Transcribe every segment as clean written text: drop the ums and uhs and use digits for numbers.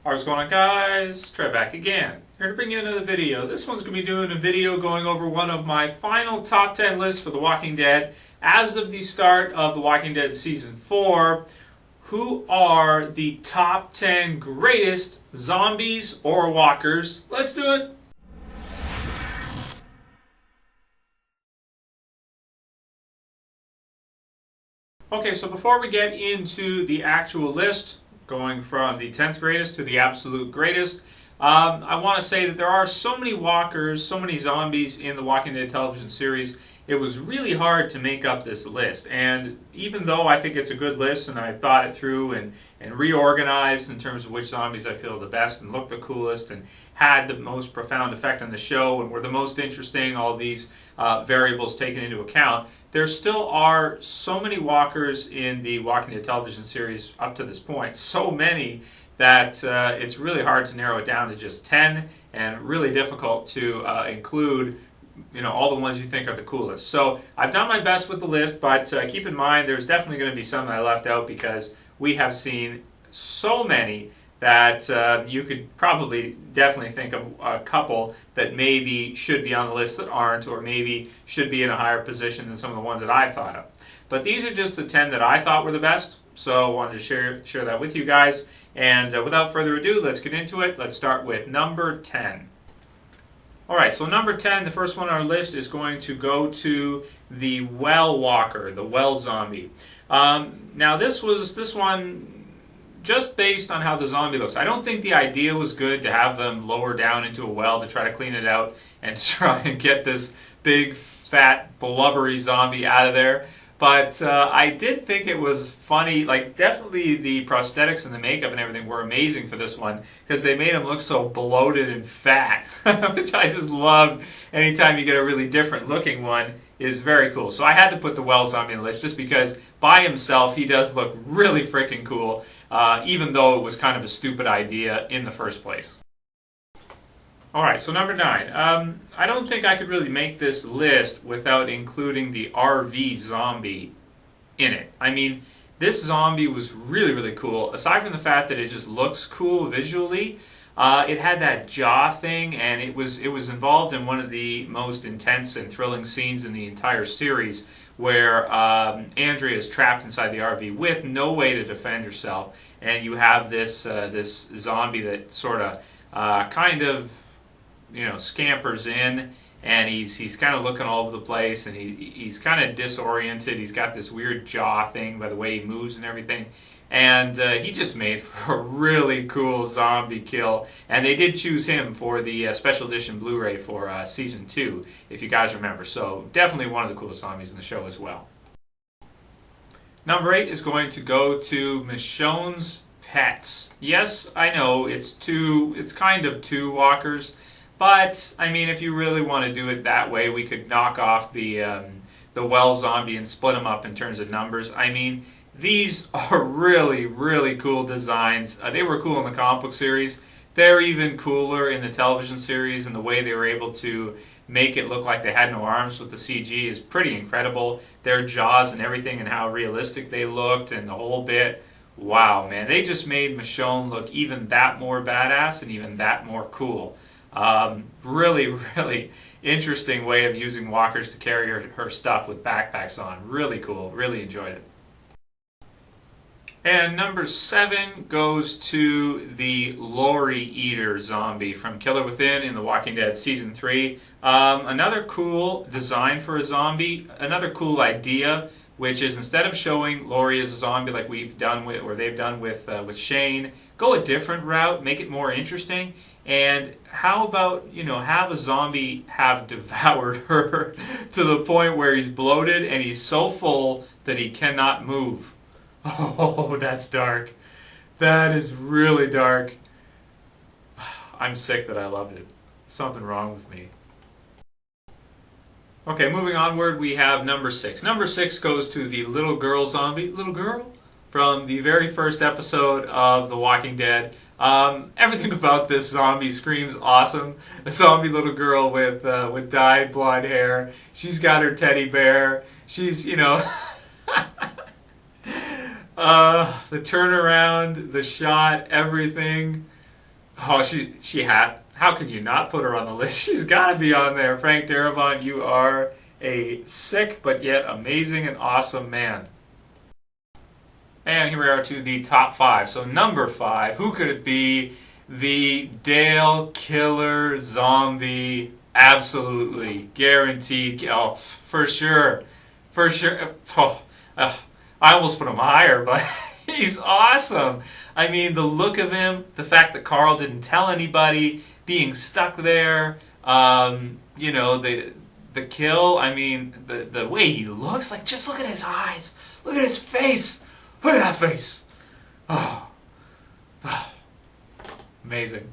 What's going on, guys? Trev back again. Here to bring you another video. This one's going to be doing a video going over one of my final top 10 lists for The Walking Dead as of the start of The Walking Dead Season 4. Who are the top 10 greatest zombies or walkers? Let's do it! Okay, so before we get into the actual list, going from the 10th greatest to the absolute greatest, I want to say that there are so many walkers, so many zombies in the Walking Dead television series, it was really hard to make up this list. And even though I think it's a good list and I've thought it through and reorganized in terms of which zombies I feel the best and looked the coolest and had the most profound effect on the show and were the most interesting, all these variables taken into account, there still are so many walkers in the Walking Dead television series up to this point, so many that it's really hard to narrow it down to just 10 and really difficult to include all the ones you think are the coolest. So I've done my best with the list, but keep in mind there's definitely going to be some that I left out because we have seen so many that you could probably definitely think of a couple that maybe should be on the list that aren't, or maybe should be in a higher position than some of the ones that I've thought of. But these are just the 10 that I thought were the best, so I wanted to share that with you guys. And without further ado, let's get into it. Let's start with number 10. Alright, so number 10, the first one on our list, is going to go to the well walker, the well zombie. Now this one, just based on how the zombie looks, I don't think the idea was good to have them lower down into a well to try to clean it out and to try and get this big, fat, blubbery zombie out of there. But I did think it was funny. Like, definitely the prosthetics and the makeup and everything were amazing for this one because they made him look so bloated and fat, which I just love. Anytime you get a really different looking one is very cool. So I had to put the well zombie on the list just because by himself he does look really freaking cool, even though it was kind of a stupid idea in the first place. Alright, so number 9. I don't think I could really make this list without including the RV zombie in it. I mean, this zombie was really, really cool. Aside from the fact that it just looks cool visually, it had that jaw thing, and it was involved in one of the most intense and thrilling scenes in the entire series, where Andrea is trapped inside the RV with no way to defend herself, and you have this zombie that sort of kind of scampers in, and he's kind of looking all over the place, and he's kind of disoriented. He's got this weird jaw thing by the way he moves and everything, and he just made for a really cool zombie kill. And they did choose him for the special edition Blu-ray for Season 2, if you guys remember. So definitely one of the coolest zombies in the show as well. Number 8 is going to go to Michonne's pets. Yes, I know it's kind of two walkers. But, I mean, if you really want to do it that way, we could knock off the well zombie and split them up in terms of numbers. I mean, these are really, really cool designs. They were cool in the comic book series. They're even cooler in the television series, and the way they were able to make it look like they had no arms with the CG is pretty incredible. Their jaws and everything and how realistic they looked and the whole bit. Wow, man. They just made Michonne look even that more badass and even that more cool. Really, really interesting way of using walkers to carry her stuff with backpacks on. Really cool. Really enjoyed it. And number 7 goes to the Lori Eater zombie from Killer Within in The Walking Dead Season 3. Another cool design for a zombie. Another cool idea, which is instead of showing Lori as a zombie like they've done with Shane, go a different route, make it more interesting. And how about, have a zombie have devoured her to the point where he's bloated and he's so full that he cannot move. Oh, that's dark. That is really dark. I'm sick that I loved it. Something wrong with me. Okay, moving onward, we have number 6. Number 6 goes to the little girl zombie. Little girl? From the very first episode of The Walking Dead. Everything about this zombie screams awesome. A zombie little girl with dyed blonde hair. She's got her teddy bear. She's, the turnaround, the shot, everything. Oh, she had. How could you not put her on the list? She's got to be on there. Frank Darabont, you are a sick but yet amazing and awesome man. And here we are to the top 5. So number 5, who could it be? The Dale Killer Zombie. Absolutely. Guaranteed. Oh, for sure. For sure. Oh, I almost put him higher, but he's awesome. I mean, the look of him, the fact that Carl didn't tell anybody, being stuck there, you know, the kill, I mean, the way he looks, like, just look at his eyes. Look at his face. Look at that face. Oh. Amazing.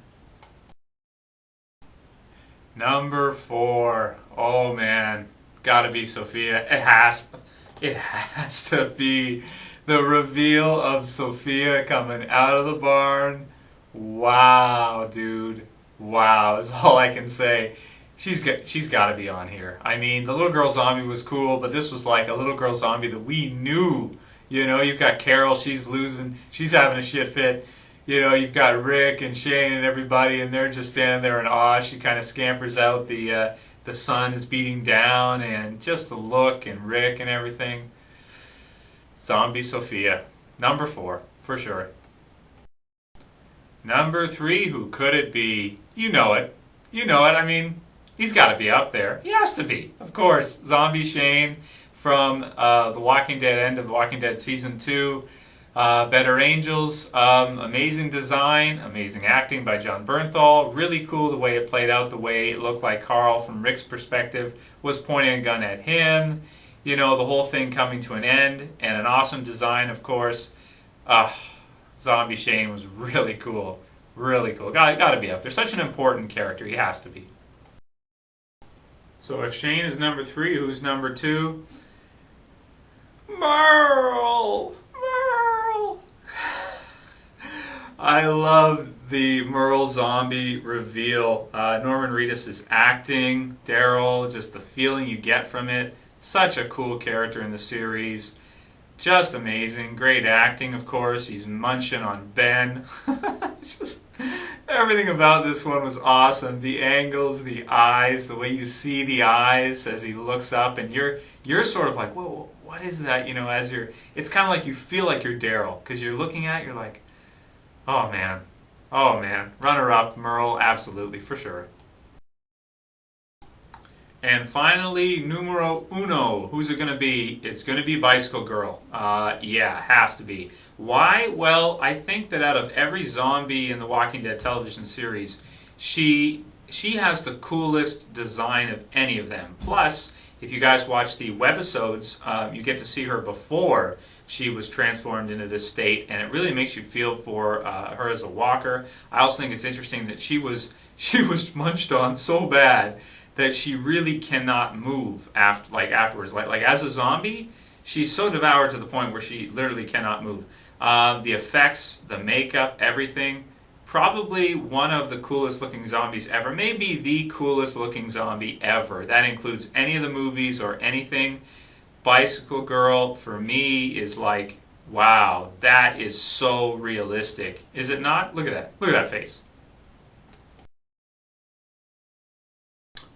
Number 4. Oh, man. Gotta be Sophia. It has to be the reveal of Sophia coming out of the barn. Wow, dude. Wow is all I can say. She's got to be on here. I mean, the little girl zombie was cool, but this was like a little girl zombie that we knew. You know, you've got Carol, she's losing, she's having a shit fit. You know, you've got Rick and Shane and everybody, and they're just standing there in awe. She kind of scampers out. The sun is beating down, and just the look, and Rick and everything. Zombie Sophia. Number 4, for sure. Number 3, who could it be? You know it. You know it. I mean, he's got to be up there. He has to be, of course. Zombie Shane from The Walking Dead, end of The Walking Dead Season 2. Better Angels, amazing design, amazing acting by John Bernthal. Really cool the way it played out, the way it looked like Carl, from Rick's perspective, was pointing a gun at him. You know, the whole thing coming to an end, and an awesome design, of course. Zombie Shane was really cool. Really cool. Got to be up there. Such an important character. He has to be. So if Shane is number 3, who's number 2? Merle! Merle! I love the Merle zombie reveal. Norman Reedus' acting, Daryl, just the feeling you get from it. Such a cool character in the series. Just amazing. Great acting, of course. He's munching on Ben. Just everything about this one was awesome. The angles, the eyes, the way you see the eyes as he looks up, and you're sort of like, whoa, what is that? You know, as you're, it's kind of like you feel like you're Daryl, because you're looking at it, you're like, oh man, runner up, Merle, absolutely, for sure. And finally, numero uno. Who's it going to be? It's going to be Bicycle Girl. Yeah, has to be. Why? Well, I think that out of every zombie in the Walking Dead television series, she has the coolest design of any of them. Plus, if you guys watch the webisodes, you get to see her before she was transformed into this state, and it really makes you feel for her as a walker. I also think it's interesting that she was munched on so bad that she really cannot move afterwards. Like as a zombie, she's so devoured to the point where she literally cannot move. The effects, the makeup, everything. Probably one of the coolest looking zombies ever. Maybe the coolest looking zombie ever. That includes any of the movies or anything. Bicycle Girl, for me, is like, wow, that is so realistic. Is it not? Look at that. Look at that face.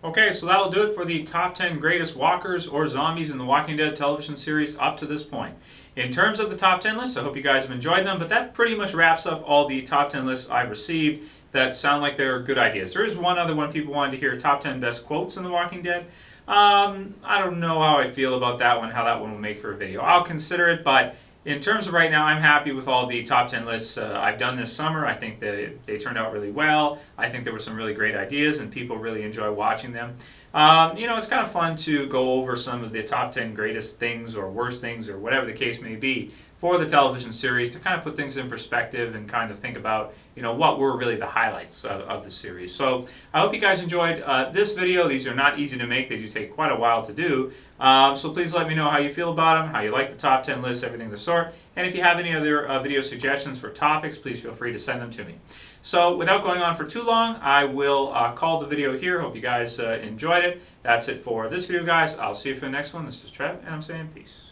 Okay, so that'll do it for the top 10 greatest walkers or zombies in the Walking Dead television series up to this point. In terms of the top 10 lists, I hope you guys have enjoyed them, but that pretty much wraps up all the top 10 lists I've received that sound like they're good ideas. There is one other one people wanted to hear, top 10 best quotes in the Walking Dead. I don't know how I feel about that one, how that one will make for a video. I'll consider it, but in terms of right now, I'm happy with all the top 10 lists I've done this summer. I think they turned out really well. I think there were some really great ideas, and people really enjoy watching them. You know, it's kind of fun to go over some of the top 10 greatest things or worst things or whatever the case may be for the television series, to kind of put things in perspective and kind of think about, you know, what were really the highlights of the series. So I hope you guys enjoyed this video. These are not easy to make. They do take quite a while to do. So please let me know how you feel about them, how you like the top 10 lists, everything of the sort. And if you have any other video suggestions for topics, please feel free to send them to me. So without going on for too long, I will call the video here. Hope you guys enjoyed it. That's it for this video, guys. I'll see you for the next one. This is Trev, and I'm saying peace.